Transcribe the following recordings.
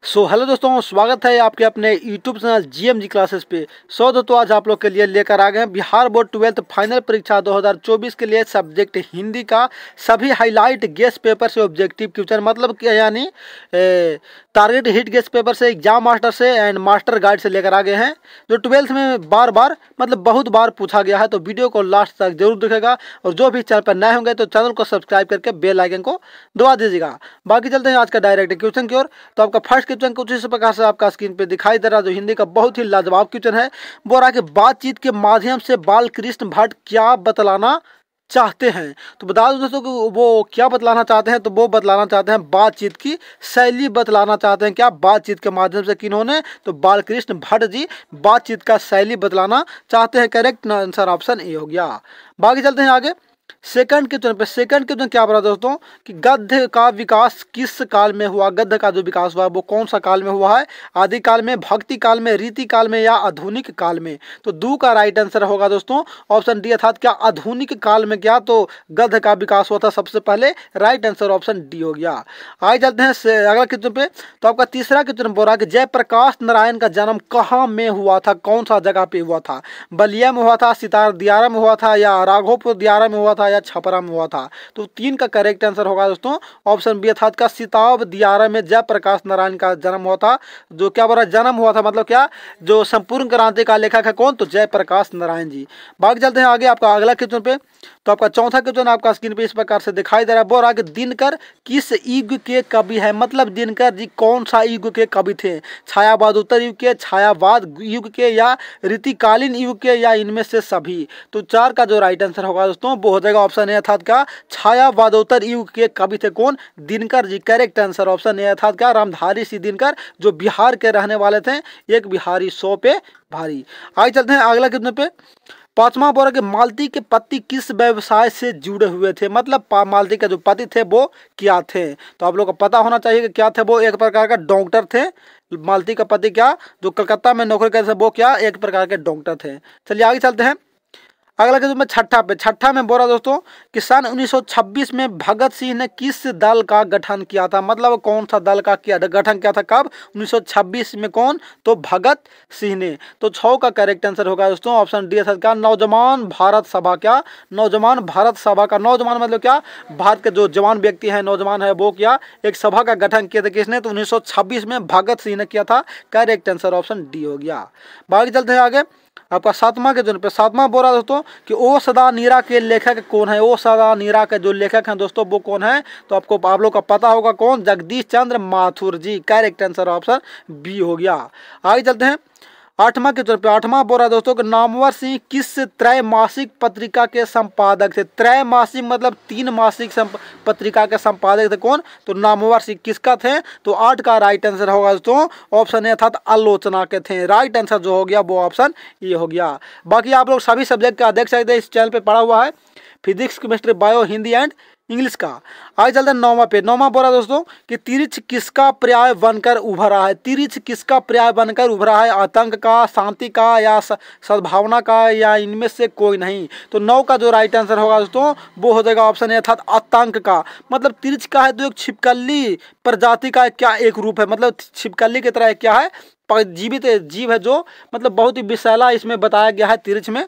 Hello दोस्तों, स्वागत है आपके अपने यूट्यूब चैनल जीएमजी क्लासेस पे। दोस्तों आज आप लोग के लिए लेकर आ गए हैं बिहार बोर्ड 12th फाइनल परीक्षा 2024 के लिए सब्जेक्ट हिंदी का सभी हाईलाइट गेस्ट पेपर से ऑब्जेक्टिव क्वेश्चन, मतलब कि यानी टारगेट हिट गेस्ट पेपर से, एग्जाम मास्टर से एंड मास्टर गाइड से लेकर आ गए हैं, जो 12th में बार बार मतलब बहुत बार पूछा गया है। तो वीडियो को लास्ट तक जरूर दिखेगा और जो भी चैनल पर नए होंगे तो चैनल को सब्सक्राइब करके बेल आइकन को दबा दीजिएगा। बाकी चलते हैं आज का डायरेक्ट क्वेश्चन की ओर। तो आपका फर्स्ट क्वेश्चन कुछ इस प्रकार से आपका स्क्रीन पे दिखाई दे रहा, जो हिंदी का बहुत ही लाजवाब क्वेश्चन है। वो रहा कि बातचीत के माध्यम से बाल कृष्ण भट्ट क्या बतलाना चाहते हैं। तो बता दो दोस्तों कि वो क्या बतलाना चाहते हैं। तो वो बतलाना चाहते हैं बातचीत की शैली बतलाना चाहते हैं। क्या बातचीत के माध्यम से किन्होंने, तो बालकृष्ण भट्ट जी बातचीत का शैली बतलाना चाहते हैं। करेक्ट आंसर ऑप्शन ए हो गया। बाकी चलते हैं आगे सेकंड क्वेश्चन पे। सेकंड क्वेश्चन क्या बोला दोस्तों कि गद्य का विकास किस काल में हुआ। गद्य का जो विकास हुआ वो कौन सा काल में हुआ है। आदि काल में, भक्ति काल में, रीति काल में या आधुनिक काल में। तो दो का राइट आंसर होगा दोस्तों ऑप्शन डी, अर्थात क्या आधुनिक काल में क्या तो गद्य का विकास हुआ था सबसे पहले। राइट आंसर ऑप्शन डी हो गया। आगे चलते हैं अगला क्वेश्चन पे। तो आपका तीसरा क्वेश्चन बोल रहा है कि जयप्रकाश नारायण का जन्म कहाँ में हुआ था, कौन सा जगह पे हुआ था। बलिया में हुआ था, सितार दियारा में हुआ था या राघोपुर दियारा में हुआ था या छपरा में हुआ था। तो तीन का करेक्ट आंसर होगा दोस्तों ऑप्शन बी, अर्थात का सिताब दियारा में जयप्रकाश नारायण का जन्म हुआ था। जो क्या बोला जन्म हुआ था, मतलब क्या जो संपूर्ण क्रांति का लेखक है कौन, तो जयप्रकाश नारायण जी। बाकी चलते हैं आगे आपका अगला क्वेश्चन पे। तो आपका चौथा क्वेश्चन आपका स्क्रीन पे इस प्रकार से दिखाई दे रहा है। बोल रहा कि दिनकर किस युग के कवि है, मतलब दिनकर जी कौन सा युग के कवि थे। छायावाद उत्तर युग के, छायावाद युग के या रीतिकालीन युग के या इनमें से सभी। तो चार का जो राइट आंसर होगा दोस्तों वो हो जाएगा ऑप्शन ए, अर्थात का छायावादोत्तर युग के कवि थे कौन, Dinkar ji. Correct answer option A, अर्थात का रामधारी सिंह दिनकर जो बिहार के रहने वाले थे। एक बिहारी 100 पे भारी। आगे चलते हैं अगला कितने पे। पांचवा बोला कि मालती के पति किस व्यवसाय से जुड़े हुए थे, मतलब मालती के जो पति थे वो क्या थे। तो आप लोग को पता होना चाहिए कि क्या थे वो, एक प्रकार का डॉक्टर थे। मालती का पति क्या जो कलकत्ता में नौकरी करते थे वो क्या एक प्रकार के डॉक्टर थे। चलिए आगे चलते हैं अगला क्वेश्चन में छठा पे। छठा में बोला दोस्तों कि सन 1926 में भगत सिंह ने किस दल का गठन किया था, मतलब कौन सा दल का गठन किया था, कब 1926 में, कौन तो भगत सिंह ने। तो 6 का करेक्ट आंसर होगा दोस्तों ऑप्शन डी, का नौजवान भारत सभा। क्या नौजवान भारत सभा का, नौजवान मतलब क्या भारत के जो जवान व्यक्ति है नौजवान है वो क्या एक सभा का गठन किया था किसने, तो 1926 में भगत सिंह ने किया था। करेक्ट आंसर ऑप्शन डी हो गया। बाकी चलते हैं आगे आपका सातवां के पे। सातवां बोला दोस्तों कि ओ सदा नीरा के लेखक कौन है। ओ सदा नीरा के जो लेखक हैं दोस्तों वो कौन है, तो आपको आप लोग का पता होगा कौन, जगदीश चंद्र माथुर जी। करेक्ट आंसर ऑप्शन बी हो गया। आगे चलते हैं आठवां के पे। आठवां बोला दोस्तों कि नामवर सिंह किस त्रैमासिक पत्रिका के संपादक थे। त्रैमासिक मतलब 3 मासिक पत्रिका के संपादक थे कौन, तो नामवर सिंह किसका थे। तो 8 का राइट आंसर होगा दोस्तों ऑप्शन ए, अर्थात आलोचना के थे। राइट आंसर जो हो गया वो ऑप्शन ये हो गया। बाकी आप लोग सभी सब्जेक्ट का देख सकते हैं, इस चैनल पे पढ़ा हुआ है, physics, chemistry, bio, Hindi and English का। आगे चलते हैं 9वां पे। 9वां बोला दोस्तों कि तिरछ किसका पर्याय बनकर उभरा है। तिरछ किसका पर्याय बनकर उभरा है, आतंक का, शांति का या सद्भावना का या इनमें से कोई नहीं। तो 9 का जो राइट आंसर होगा दोस्तों वो हो जाएगा ऑप्शन ए, अर्थात आतंक का। मतलब तिरछ का है तो एक छिपकली प्रजाति का क्या एक रूप है, मतलब छिपकली की तरह क्या है जीवित जीव है जो मतलब बहुत ही विषैला इसमें बताया गया है तिरछ में।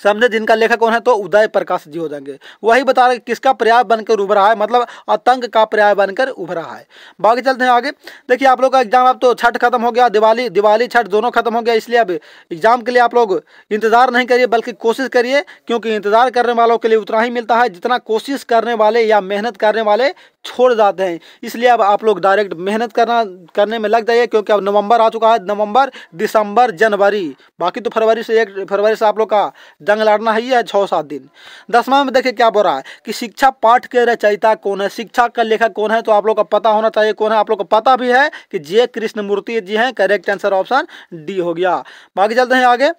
समझे, जिनका लेखक कौन है तो उदय प्रकाश जी हो जाएंगे। वही बता रहे किसका पर्याय बनकर उभरा है, मतलब आतंक का पर्याय बनकर उभरा है। बाकी चलते हैं आगे। देखिए आप लोग का एग्जाम अब तो छठ खत्म हो गया, दिवाली छठ दोनों खत्म हो गया, इसलिए अब एग्जाम के लिए आप लोग इंतजार नहीं करिए बल्कि कोशिश करिए, क्योंकि इंतजार करने वालों के लिए उतना ही मिलता है जितना कोशिश करने वाले या मेहनत करने वाले छोड़ जाते हैं। इसलिए अब आप लोग डायरेक्ट मेहनत करने में लग जाइए, क्योंकि अब नवंबर आ चुका है, नवंबर, दिसंबर, जनवरी, बाकी तो फरवरी से आप लोग का जंग लड़ना ही है 6-7 दिन। 10वां में देखिए क्या बोल रहा है कि शिक्षा पाठ के रचयिता कौन है, शिक्षा का लेखक कौन है। तो आप लोग को पता होना चाहिए कौन है, आप लोग को पता भी है कि जे कृष्णमूर्ति जी हैं। करेक्ट आंसर ऑप्शन डी हो गया। बाकी चलते हैं आगे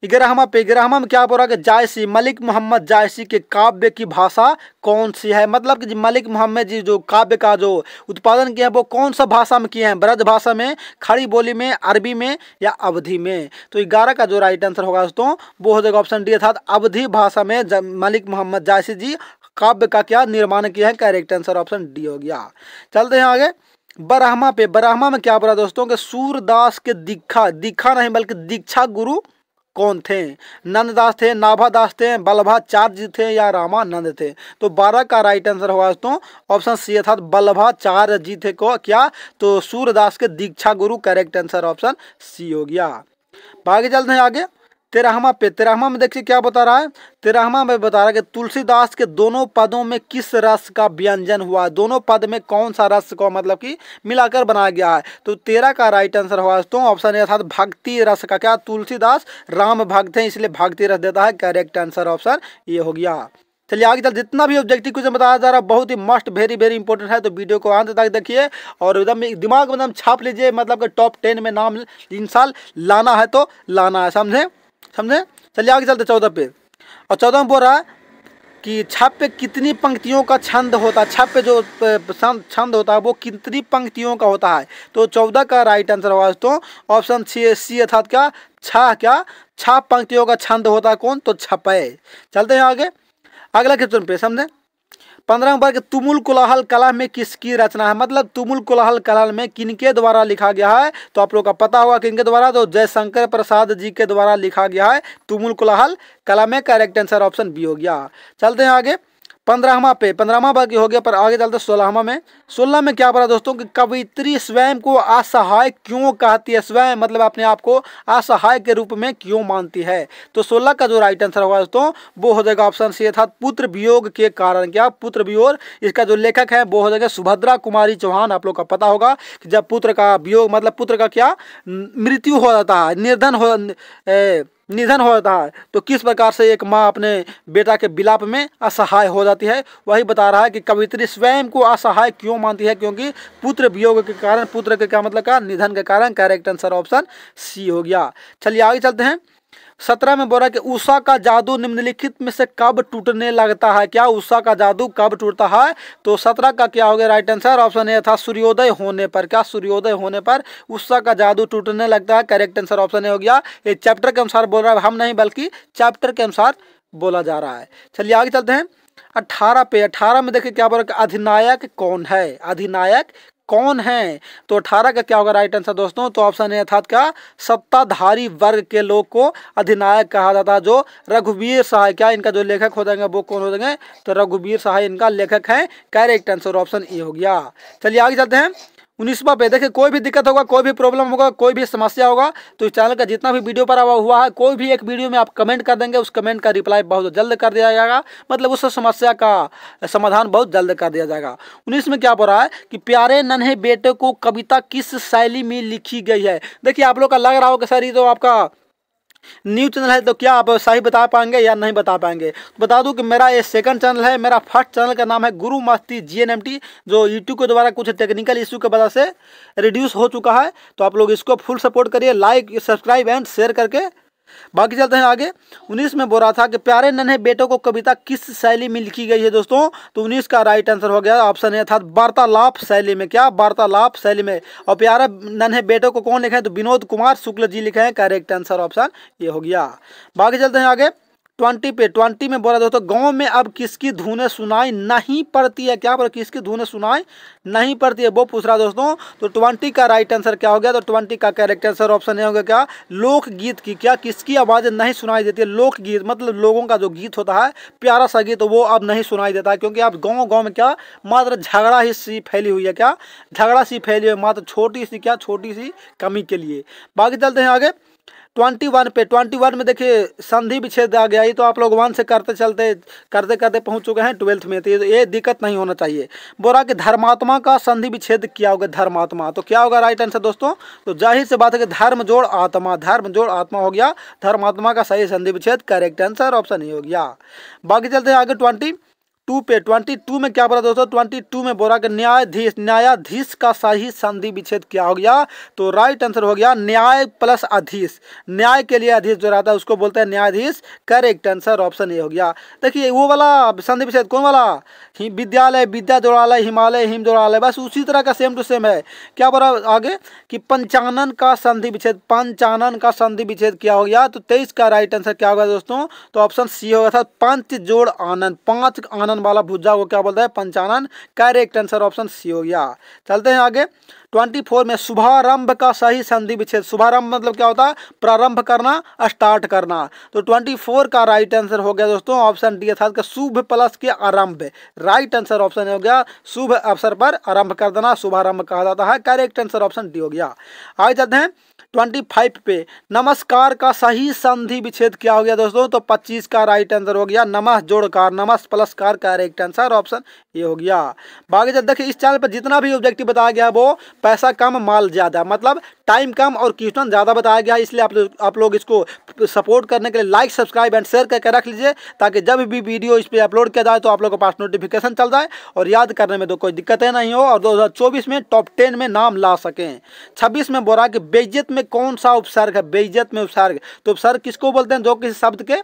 11वां पे। 11वां में क्या बोल रहा है कि जायसी, मलिक मोहम्मद जायसी के काव्य की भाषा कौन सी है, मतलब कि मलिक मोहम्मद जी जो काव्य का जो उत्पादन किया है वो कौन सा भाषा में किए हैं, ब्रज भाषा में, खड़ी बोली में, अरबी में या अवधी में। तो 11 का जो राइट आंसर होगा दोस्तों वो हो जाएगा ऑप्शन डी, अर्थात अवधी भाषा में मलिक मोहम्मद जायसी जी काव्य का क्या निर्माण किया है। करेक्ट आंसर ऑप्शन डी हो गया। चलते हैं आगे ब्रह्मा पे, ब्रह्मा में क्या बोला दोस्तों कि सूरदास के दीक्षा नहीं बल्कि दीक्षा गुरु कौन थे? नंददास थे, नाभादास थे, बल्लभाचार्य जी थे या रामानंद थे? तो 12 का राइट आंसर होगा दोस्तों ऑप्शन सी अर्थात बल्लभाचार्य जी थे को क्या, तो सूरदास के दीक्षा गुरु करेक्ट आंसर ऑप्शन सी हो गया। आगे चलते हैं आगे 13वां पे, 13वां में देखिए क्या बता रहा है, 13वां में बता रहा है कि तुलसीदास के दोनों पदों में किस रस का व्यंजन हुआ, दोनों पद में कौन सा रस को मतलब कि मिलाकर बनाया गया है? तो 13 का राइट आंसर हुआ दोस्तों ऑप्शन ए अर्थात भक्ति रस का। क्या तुलसीदास राम भक्त हैं इसलिए भक्ति रस देता है, करेक्ट आंसर ऑप्शन ये हो गया। चलिए आगे चल, जितना भी ऑब्जेक्टिव क्वेश्चन बताया जा रहा है बहुत he must very very important है, तो वीडियो को अंत तक देखिए और एकदम दिमाग में एकदम छाप लीजिए, मतलब कि टॉप 10 में नाम इन साल लाना है तो लाना है, समझे समझे। चलिए आगे चलते 14 पे, और 14 में बोल रहा है कि छाप पे कितनी पंक्तियों का छंद होता है, छाप पे जो छंद होता है वो कितनी पंक्तियों का होता है? तो 14 का राइट आंसर होगा दोस्तों ऑप्शन सी अर्थात क्या छह पंक्तियों का छंद होता है कौन, तो छपे। चलते हैं आगे अगला क्वेश्चन पे, समझे 15 नंबर के तुमुल कोलाहल कला में किसकी रचना है, मतलब तुमुल कोलाहल कला में किनके द्वारा लिखा गया है? तो आप लोग का पता होगा किनके द्वारा, तो जयशंकर प्रसाद जी के द्वारा लिखा गया है तुमुल कोलाहल कला में, करेक्ट आंसर ऑप्शन बी हो गया। चलते हैं आगे 15वां पे, 15वां बाकी हो गया, पर आगे चलते 16वां में। 16 में क्या पढ़ा दोस्तों कि कवित्री स्वयं को असहाय क्यों कहती है, स्वयं मतलब अपने आप को असहाय के रूप में क्यों मानती है? तो 16 का जो राइट आंसर होगा दोस्तों वो हो जाएगा ऑप्शन सी अर्थात पुत्र वियोग के कारण। क्या पुत्र वियोग, इसका जो लेखक है वो हो जाएगा सुभद्रा कुमारी चौहान। आप लोग का पता होगा कि जब पुत्र का वियोग मतलब पुत्र का क्या मृत्यु हो जाता है, निधन हो जाता है, तो किस प्रकार से एक माँ अपने बेटा के विलाप में असहाय हो जाती है, वही बता रहा है कि कवित्री स्वयं को असहाय क्यों मानती है, क्योंकि पुत्र वियोग के कारण, पुत्र के क्या मतलब का निधन के कारण, करेक्ट आंसर ऑप्शन सी हो गया। चलिए आगे चलते हैं 17 में बोला कि उषा का जादू निम्नलिखित में से कब टूटने लगता है? क्या उषा का जादू कब टूटता है? तो 17 का क्या हो गया राइट आंसर ऑप्शन ए था सूर्योदय होने पर। क्या सूर्योदय होने पर उषा का जादू टूटने लगता है, करेक्ट आंसर ऑप्शन ए हो गया। ये चैप्टर के अनुसार बोल रहा है, हम नहीं बल्कि चैप्टर के अनुसार बोला जा रहा है। चलिए आगे चलते हैं 18 पे, 18 में देखिए क्या बोल रहा है अधिनायक कौन है, अधिनायक कौन है? तो 18 का क्या होगा राइट आंसर दोस्तों, तो ऑप्शन ए अर्थात क्या सत्ताधारी वर्ग के लोग को अधिनायक कहा जाता है। जो रघुवीर सहाय, क्या इनका जो लेखक हो जाएंगे वो कौन हो जाएंगे, तो रघुवीर सहाय इनका लेखक है, करेक्ट आंसर ऑप्शन ए हो गया। चलिए आगे चलते हैं 19वां पे। देखिए कोई भी दिक्कत होगा, कोई भी प्रॉब्लम होगा, कोई भी समस्या होगा तो इस चैनल का जितना भी वीडियो पर हुआ है कोई भी एक वीडियो में आप कमेंट कर देंगे, उस कमेंट का रिप्लाई बहुत जल्द कर दिया जाएगा, मतलब उस समस्या का समाधान बहुत जल्द कर दिया जाएगा। 19 में क्या बोल रहा है कि प्यारे नन्हे बेटे को कविता किस शैली में लिखी गई है? देखिए आप लोग का लग रहा हो कि सर ये तो आपका न्यूज चैनल है तो क्या आप सही बता पाएंगे या नहीं बता पाएंगे? तो बता दूं कि मेरा ये सेकंड चैनल है, मेरा फर्स्ट चैनल का नाम है गुरु मस्ती GNMT, जो यूट्यूब के द्वारा कुछ टेक्निकल इशू की वजह से रिड्यूस हो चुका है, तो आप लोग इसको फुल सपोर्ट करिए, लाइक सब्सक्राइब एंड शेयर करके। बाकी चलते हैं आगे 19 में बोल रहा था कि प्यारे नन्हे बेटों को कविता किस शैली में लिखी गई है दोस्तों, तो 19 का राइट आंसर हो गया ऑप्शन ए था वार्तालाप शैली में। क्या वार्तालाप शैली में, और प्यारे नन्हे बेटों को कौन लिखे हैं, तो विनोद कुमार शुक्ल जी लिखे हैं, करेक्ट आंसर ऑप्शन ये हो गया। बाकी चलते हैं आगे 20 पे। 20 में बोला दोस्तों गांव में अब किसकी धुनें सुनाई नहीं पड़ती है? क्या पर किसकी धुनें सुनाई नहीं पड़ती है वो पूछ रहा दोस्तों, तो 20 का राइट आंसर क्या हो गया, तो 20 का करेक्ट आंसर ऑप्शन ए हो गया क्या लोकगीत की। क्या किसकी आवाज़ नहीं सुनाई देती है? लोकगीत मतलब लोगों का जो गीत होता है प्यारा सा गीत, तो वो अब नहीं सुनाई देता है, क्योंकि अब गाँव में क्या मात्र झगड़ा ही सी फैली हुई है, क्या झगड़ा सी फैली हुई है मात्र छोटी सी कमी के लिए। बाकी चलते हैं आगे 21 पे। 21 में देखिए संधि विच्छेद आ गया, ये तो आप लोग 1 से करते पहुंच चुके हैं 12th में, तो ये दिक्कत नहीं होना चाहिए। बोला कि धर्मात्मा का संधि विच्छेद क्या होगा, धर्मात्मा, तो क्या होगा राइट आंसर दोस्तों, तो जाहिर से बात है कि धर्म जोड़ आत्मा हो गया, धर्मात्मा का सही संधि विच्छेद, करेक्ट आंसर ऑप्शन ये हो गया। बाकी चलते हैं आगे 22 पे। 22 में क्या बोला दोस्तों, 22 में बोला कि न्यायाधीश का सही संधि विच्छेद क्या हो गया, तो राइट आंसर हो गया न्याय प्लस अधीश, न्याय के लिए अधीश जो रहता है उसको बोलते हैं न्यायाधीश, करेक्ट आंसर ऑप्शन ए हो गया। देखिए वो वाला संधि विच्छेद कौन वाला, विद्यालय विद्या जोड़ालय, हिमालय हिम जोड़ालय, बस उसी तरह का सेम टू सेम है। क्या बोला आगे कि पंचानन का संधि विच्छेद, पंचानन का संधि विच्छेद क्या हो गया, तो 23 का राइट आंसर क्या होगा दोस्तों, तो ऑप्शन सी होगा था पंच जोड़ आनंद, 5 आनंद पंचानन वाला भुजा को क्या बोलते हैं? Panchanan. Correct answer option C हो गया। चलते हैं आगे। 24 में शुभारंभ का सही संधि विच्छेद। शुभारंभ मतलब क्या होता है? प्रारंभ करना, स्टार्ट करना। तो 24 का राइट आंसर हो गया दोस्तों ऑप्शन डी, अर्थात शुभ प्लस के आरंभ। राइट आंसर ऑप्शन हो गया शुभ अवसर पर आरंभ कर देना शुभारंभ कहा जाता है। करेक्ट आंसर ऑप्शन डी हो गया। आगे चलते हैं 25 पे, नमस्कार का सही संधि विच्छेद क्या हो गया दोस्तों? तो 25 का राइट आंसर हो गया नमः जोड़कार, नमस् plus car. Correct answer option ये हो गया। बाकी जब देखिए इस चैनल पर जितना भी ऑब्जेक्टिव बताया गया वो पैसा कम माल ज़्यादा, मतलब टाइम कम और क्वेश्चन ज़्यादा बताया गया, इसलिए आप लोग इसको सपोर्ट करने के लिए लाइक सब्सक्राइब एंड शेयर करके रख लीजिए, ताकि जब भी वीडियो इस पर अपलोड किया जाए तो आप लोगों के पास नोटिफिकेशन चल जाए और याद करने में तो कोई दिक्कतें नहीं हो, और 2024 में टॉप 10 में नाम ला सकें। 26 में बोल रहा कि बेइज्जत में कौन सा उपसर्ग है? बेइज्जत में उपसर्ग, तो उपसर्ग किसको बोलते हैं? जो किसी शब्द के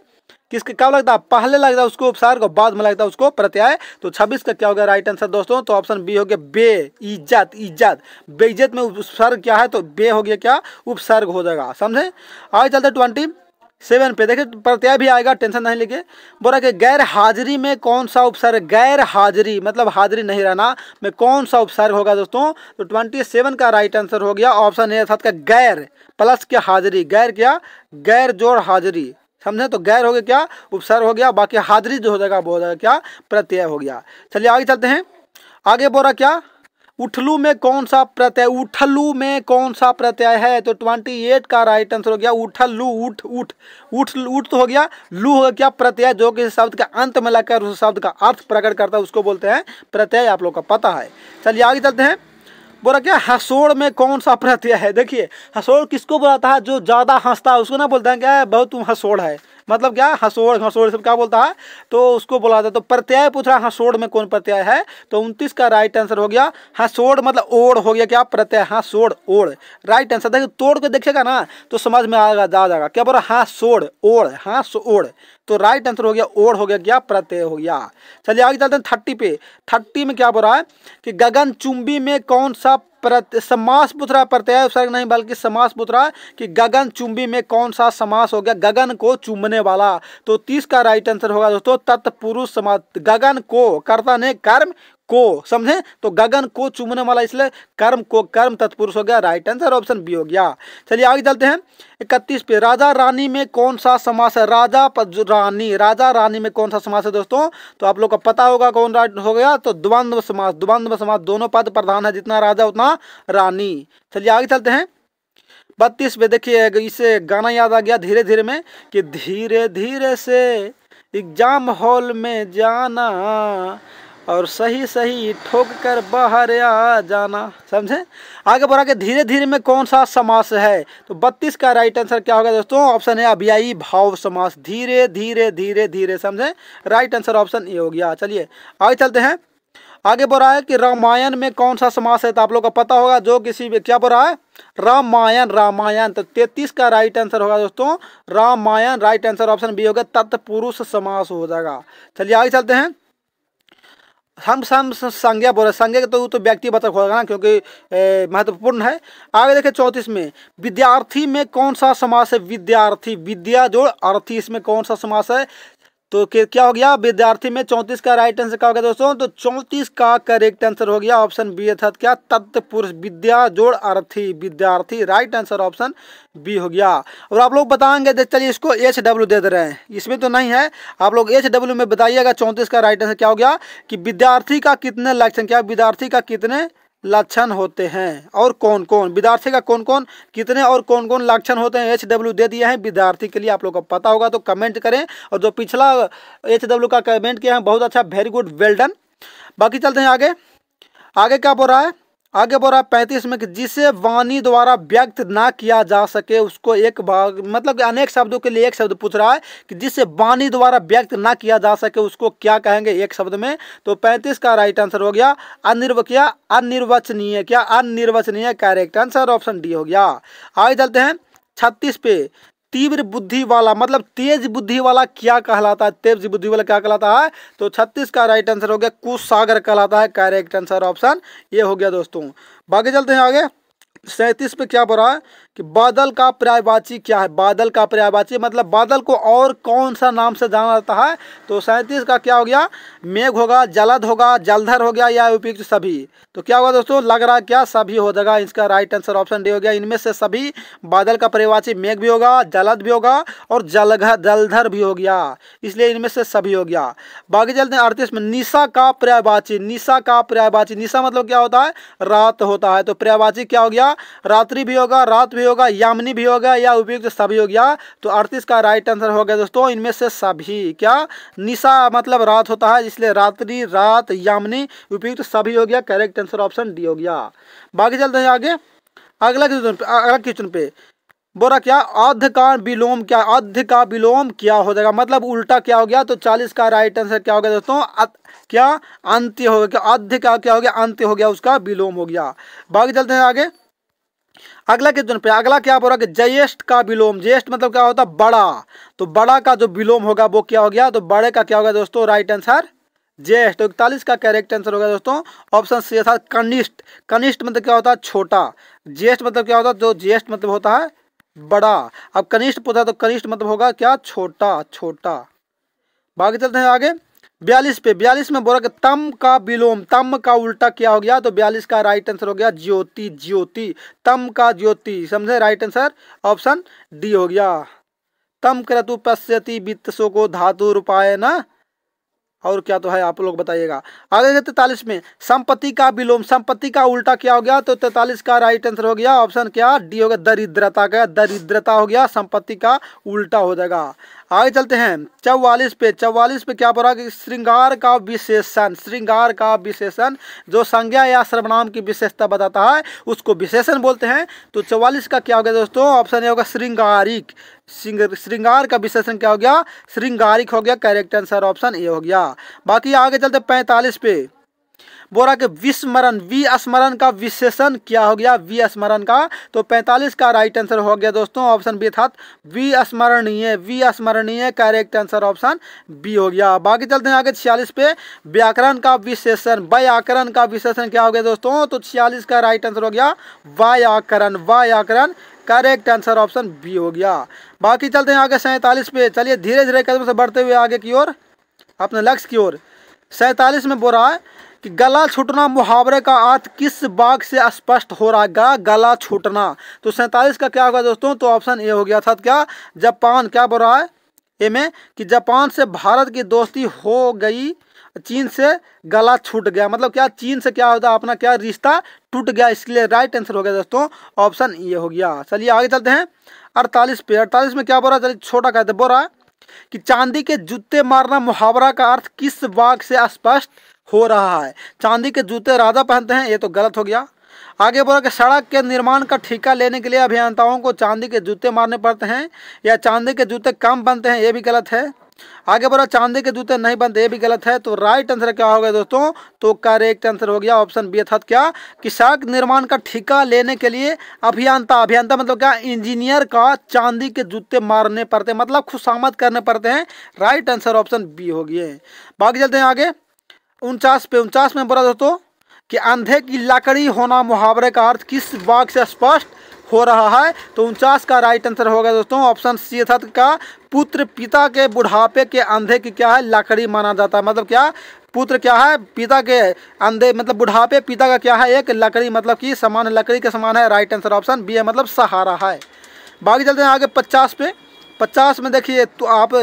किसके कब लगता है? पहले लगता है उसको उपसर्ग और बाद में लगता है उसको प्रत्यय। तो 26 का क्या हो गया राइट आंसर दोस्तों? तो ऑप्शन बी हो गया बे, इज्जत। इज्जत, बेइज्जत में उपसर्ग क्या है? तो बे हो गया क्या? उपसर्ग हो जाएगा, समझे। आगे चलते 27 पे, देखिए प्रत्यय भी आएगा, टेंशन नहीं लीजिए। बोला कि गैर हाजिरी में कौन सा उपसर्ग? गैर हाजिरी मतलब हाजिरी नहीं रहना में कौन सा उपसर्ग होगा दोस्तों? तो 27 का राइट आंसर हो गया ऑप्शन ए, अर्थात का गैर प्लस क्या हाजिरी। गैर क्या? गैर जोड़ हाजिरी, समझे। तो गैर हो गया क्या? उपसर्ग हो गया, बाकी हाजिरी जो हो जाएगा वो हो जाएगा क्या? प्रत्यय हो गया। चलिए आगे चलते हैं। आगे बोला क्या? उठलू में कौन सा प्रत्यय? उठलू में कौन सा प्रत्यय है? तो 28 का राइट आंसर हो गया उठलू। उठ उठ उठ उठ तो हो गया, लू हो गया क्या? प्रत्यय, जो किसी शब्द के अंत में लगकर उस शब्द का अर्थ प्रकट करता है उसको बोलते हैं प्रत्यय, आप लोग का पता है। चलिए आगे चलते हैं। बोला क्या? हंसोड़ में कौन सा प्रत्यय है? देखिए हंसोड़ किसको बोलाता है? जो ज्यादा हंसता है उसको ना बोलते हैं क्या? बहुत तुम हंसोड़ है, मतलब क्या? हंसोड़, हंसोड़ सब क्या बोलता है? तो उसको बोला जाता है। तो प्रत्यय पूछ रहा हंसोड़ में कौन प्रत्यय है? तो 29 का राइट आंसर हो गया हंसोड़, मतलब ओढ़ हो गया क्या? प्रत्यय, हंसोड़ ओढ़। Right answer. देखिए तोड़ के देखिएगा ना तो समझ में आएगा, जा जाएगा। क्या बोला? हंसोड़ ओढ़, हंसोड़। तो राइट आंसर हो गया ओढ़ हो गया क्या? प्रत्यय हो गया। चलिए आगे चलते हैं 30 पे। 30 में क्या बोल रहा है कि गगनचुंबी में कौन सा समास पूछ रहा है? प्रत्यय उपसर्ग नहीं बल्कि समास पूछ रहा है कि गगनचुंबी में कौन सा समास हो गया? गगन को चूमने वाला। तो 30 का राइट आंसर होगा दोस्तों तत्पुरुष समास। गगन को, कर्ता ने कर्म को, समझे। तो गगन को चूमने वाला, इसलिए कर्म को कर्म तत्पुरुष हो गया। राइट आंसर ऑप्शन बी हो गया। चलिए आगे चलते हैं 31 पे। राजा रानी में कौन सा समास है? राजा रानी, राजा रानी में कौन सा समास है दोस्तों? तो आप लोग को पता होगा कौन राइट हो गया? तो द्वंद्व समास। द्वंद्व समास, दोनों पद प्रधान है, जितना राजा उतना रानी। चलिए आगे चलते हैं 32 पे। देखिए इससे गाना याद आ गया धीरे धीरे में कि धीरे धीरे से एग्जाम हॉल में जाना और सही सही ठोक कर बाहर आ जाना, समझे। आगे बढ़ा के धीरे धीरे में कौन सा समास है? तो 32 का राइट आंसर क्या होगा दोस्तों? ऑप्शन है अभियायी भाव समास। धीरे धीरे धीरे धीरे, समझे। राइट आंसर ऑप्शन ए हो गया। चलिए आगे चलते हैं। आगे बोल रहा है कि रामायण में कौन सा समास है? तो आप लोग को पता होगा, जो किसी भी क्या बोल रहा है? रामायण, रामायण। तो 33 का राइट आंसर होगा दोस्तों Ramayana. Right answer option B होगा तत्पुरुष समास हो जाएगा। चलिए आगे चलते हैं। हम संज्ञा बोल रहे, संज्ञा तो व्यक्तिवाचक होगा ना, क्योंकि महत्वपूर्ण है। आगे देखें 34 में। विद्यार्थी में कौन सा समास है? विद्यार्थी, विद्या जोड़ अर्थी, इसमें कौन सा समास है? तो क्या हो गया? विद्यार्थी में 34 का राइट आंसर क्या हो गया दोस्तों? तो 34 का करेक्ट आंसर हो गया ऑप्शन बी, अर्थात क्या? तत्पुरुष, विद्या जोड़ अर्थी, विद्यार्थी। राइट आंसर ऑप्शन बी हो गया। और आप लोग बताएंगे, चलिए इसको HW दे रहे हैं, इसमें तो नहीं है, आप लोग HW में बताइएगा। 34 का राइट आंसर क्या हो गया कि विद्यार्थी का कितने लक्षण, क्या विद्यार्थी का कितने लक्षण होते हैं और कौन कौन? विद्यार्थी का कौन कौन कितने और कौन कौन लक्षण होते हैं? HW दे दिया है विद्यार्थी के लिए, आप लोग को पता होगा तो कमेंट करें। और जो पिछला HW का कमेंट किया है बहुत अच्छा, वेरी गुड, वेल डन। बाकी चलते हैं आगे। आगे क्या बोल रहा है? आगे बोल रहा है 35 में कि जिसे वाणी द्वारा व्यक्त ना किया जा सके उसको एक भाग, मतलब अनेक शब्दों के लिए एक शब्द पूछ रहा है कि जिसे वाणी द्वारा व्यक्त ना किया जा सके उसको क्या कहेंगे एक शब्द में? तो 35 का राइट आंसर हो गया अनिर्वचनीय। क्या? अनिर्वचनीय। करेक्ट आंसर ऑप्शन डी हो गया। आगे चलते हैं 36 पे। तीव्र बुद्धि वाला, मतलब तेज बुद्धि वाला क्या कहलाता है? तेज बुद्धि वाला क्या कहलाता है? तो 36 का राइट आंसर हो गया कुशागर कहलाता है। करेक्ट आंसर ऑप्शन ये हो गया दोस्तों। बाकी चलते हैं आगे 37 पे क्या बोल रहा है कि बादल का पर्यायवाची क्या है। बादल का पर्यायवाची मतलब बादल को और कौन सा नाम से जाना जाता है। तो 37 का क्या हो गया, मेघ होगा, जलद होगा, जलधर हो गया या उपयुक्त सभी। तो क्या होगा दोस्तों, लग रहा है क्या सभी हो जाएगा। इसका राइट आंसर ऑप्शन डी हो गया। इनमें से सभी बादल का पर्यायवाची मेघ भी होगा, जलद भी होगा और जलधर भी हो गया, इसलिए इनमें से सभी हो गया। बाकी चलते हैं 38 में। निशा का पर्यायवाची, निशा का पर्यायवाची, निशा मतलब क्या होता है, रात होता है। तो पर्यायवाची क्या हो गया, रात्रि भी होगा, रात भी होगा, यामिनी भी होगा या उपयुक्त सभी हो गया। तो 38 का राइट आंसर हो गया दोस्तों इनमें से सभी। क्या, निशा मतलब रात होता है, इसलिए रात्रि, रात, यामिनी, उपयुक्त सभी हो गया। करेक्ट आंसर ऑप्शन डी हो गया। बाकी चलते हैं आगे अगला क्वेश्चन पे। बोला क्या, अर्ध का विलोम क्या, अर्ध का विलोम क्या हो जाएगा, मतलब उल्टा क्या हो गया। तो 40 का राइट आंसर क्या हो गया दोस्तों, क्या अंत्य हो गया। अर्ध का क्या हो गया, अंत्य हो गया, उसका विलोम हो गया। बाकी चलते हैं आगे अगला क्वेश्चन पे। अगला क्या बोला कि ज्येष्ठ का विलोम, ज्येष्ठ मतलब क्या होता है, बड़ा। तो बड़ा का जो विलोम होगा वो क्या हो गया, तो बड़े का क्या होगा दोस्तों, राइट आंसर ज्येष्ठ। 41 का करेक्ट आंसर होगा दोस्तों ऑप्शन सी था कनिष्ठ। कनिष्ठ मतलब क्या होता है, छोटा। ज्येष्ठ मतलब क्या होता है, जो ज्येष्ठ मतलब होता है बड़ा। अब कनिष्ठ पूछा तो कनिष्ठ मतलब होगा क्या, छोटा, छोटा। बाकी चलते हैं आगे 42 पे। 42 में बोला कि तम का विलोम, तम का उल्टा क्या हो गया। तो 42 का राइट आंसर हो गया ज्योति, ज्योति। तम का ज्योति, समझे, राइट आंसर ऑप्शन डी हो गया। तम क्रतु पश्यति वित्तसो को धातु रूपाय ना, और क्या तो है आप लोग बताइएगा। आगे 43 में संपत्ति का विलोम, संपत्ति का उल्टा क्या हो गया। तो 43 का राइट आंसर हो गया ऑप्शन क्या, डी हो गया, दरिद्रता का, दरिद्रता हो गया, संपत्ति का उल्टा हो जाएगा। आगे चलते हैं 44 पे। 44 पे क्या बोला कि श्रृंगार का विशेषण, श्रृंगार का विशेषण जो संज्ञा या सर्वनाम की विशेषता बताता है उसको विशेषण बोलते हैं। तो 44 का क्या हो गया दोस्तों, ऑप्शन ए होगा श्रृंगारिक। श्रृंगार का विशेषण क्या हो गया, श्रृंगारिक हो गया। करेक्ट आंसर ऑप्शन ए हो गया। बाकी आगे चलते 45 पे। बोला कि विस्मरण, विस्मरण का विशेषण क्या हो गया, विस्मरण का। तो 45 का राइट आंसर हो गया दोस्तों ऑप्शन बी था विस्मरणीय, विस्मरणीय। करेक्ट आंसर ऑप्शन बी हो गया। बाकी चलते हैं आगे 46 पे। व्याकरण का विशेषण, व्याकरण का विशेषण क्या हो गया दोस्तों। तो 46 का राइट आंसर हो गया व्याकरण, व्याकरण। करेक्ट आंसर ऑप्शन बी हो गया। बाकी चलते हैं आगे 47 पे। चलिए धीरे धीरे कदम से बढ़ते हुए आगे की ओर, अपने लक्ष्य की ओर। 47 में बोल रहा है कि गला छूटना मुहावरे का अर्थ किस वाक से स्पष्ट हो रहा है, गला छूटना। तो 47 का क्या होगा दोस्तों, तो ऑप्शन ए हो गया था क्या, जापान। क्या बोल रहा है ए में कि जापान से भारत की दोस्ती हो गई, चीन से गला छूट गया, मतलब क्या, चीन से क्या होता है अपना क्या रिश्ता टूट गया, इसलिए राइट आंसर हो गया दोस्तों ऑप्शन ए हो गया। चलिए आगे चलते हैं 48 पे। 48 में क्या बोल रहा है, चलिए छोटा कहते बोल रहा है कि चांदी के जूते मारना मुहावरा का अर्थ किस वाक से स्पष्ट हो रहा है। चांदी के जूते राजा पहनते हैं, ये तो गलत हो गया। आगे बोला कि सड़क के निर्माण का ठेका लेने के लिए अभियंताओं को चांदी के जूते मारने पड़ते हैं या चांदी के जूते कम बनते हैं, ये भी गलत है। आगे बोला चांदी के जूते नहीं बनते, ये भी गलत है। तो राइट आंसर क्या होगा दोस्तों, तो करेक्ट आंसर हो गया ऑप्शन बी था क्या, कि सड़क निर्माण का ठेका लेने के लिए अभियंता, अभियंता मतलब क्या, इंजीनियर का चांदी के जूते मारने पड़ते हैं, मतलब खुशामद करने पड़ते हैं। राइट आंसर ऑप्शन बी हो गए। बाकी चलते हैं आगे 49 पे। 49 में बोला दोस्तों कि अंधे की लकड़ी होना मुहावरे का अर्थ किस वाक से स्पष्ट हो रहा है। तो 49 का राइट आंसर होगा दोस्तों ऑप्शन सी था का, पुत्र पिता के बुढ़ापे के अंधे की क्या है, लकड़ी माना जाता है। मतलब क्या, पुत्र क्या है, पिता के अंधे मतलब बुढ़ापे पिता का क्या है, एक लकड़ी, मतलब कि समान, लकड़ी के समान है। राइट आंसर ऑप्शन बी है, मतलब सहारा है। बाकी चलते हैं आगे 50 पे। 50 में देखिए तो आप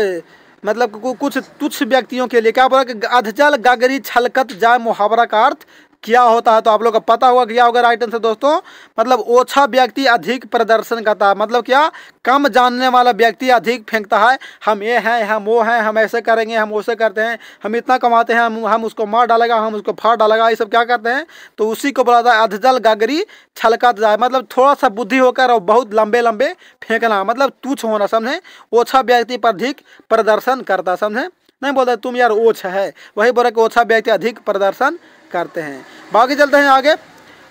मतलब कुछ तुच्छ व्यक्तियों के लिए क्या बोला कि अधजल गगरी छलकत जाए मुहावरा का अर्थ क्या होता है। तो आप लोग को पता होगा क्या होगा राइट आंसर दोस्तों, मतलब ओछा व्यक्ति अधिक प्रदर्शन करता है, मतलब क्या, कम जानने वाला व्यक्ति अधिक फेंकता है, हम ये हैं, हम वो हैं, हम ऐसे करेंगे, हम वैसे करते हैं, हम इतना कमाते हैं, हम उसको मार डालेगा, हम उसको फाड़ डालेगा, ये सब क्या करते हैं। तो उसी को बोला था अधजल गगरी छलकत जाए, मतलब थोड़ा सा बुद्धि होकर और बहुत लंबे लंबे फेंकना, मतलब तुच्छ होना, समझे। ओछा व्यक्ति पर अधिक प्रदर्शन करता, समझे, नहीं बोलते तुम यार ओछ है, वही बोला कि ओछा व्यक्ति अधिक प्रदर्शन करते हैं। बाकी चलते हैं आगे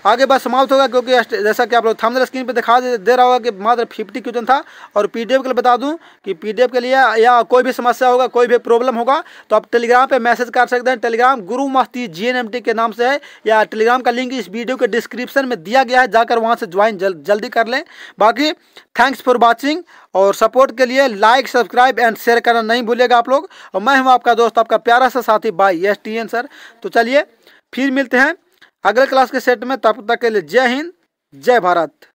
आगे बात समाप्त होगा, क्योंकि जैसा कि आप लोग थंबनेल स्क्रीन पे दिखा दे रहा होगा कि मात्र 50 क्वेश्चन था। और पीडीएफ के लिए बता दूं कि पीडीएफ के लिए या कोई भी समस्या होगा, कोई भी प्रॉब्लम होगा तो आप टेलीग्राम पे मैसेज कर सकते हैं। टेलीग्राम गुरु मस्ती GNMT के नाम से है, या टेलीग्राम का लिंक इस वीडियो के डिस्क्रिप्शन में दिया गया है, जाकर वहाँ से ज्वाइन जल्दी कर लें। बाकी थैंक्स फॉर वॉचिंग, और सपोर्ट के लिए लाइक, सब्सक्राइब एंड शेयर करना नहीं भूलिएगा आप लोग। और मैं हूँ आपका दोस्त, आपका प्यारा सा साथी भाई STN सर। तो चलिए फिर मिलते हैं अगले क्लास के सेट में, तब तक के लिए जय हिंद, जय भारत।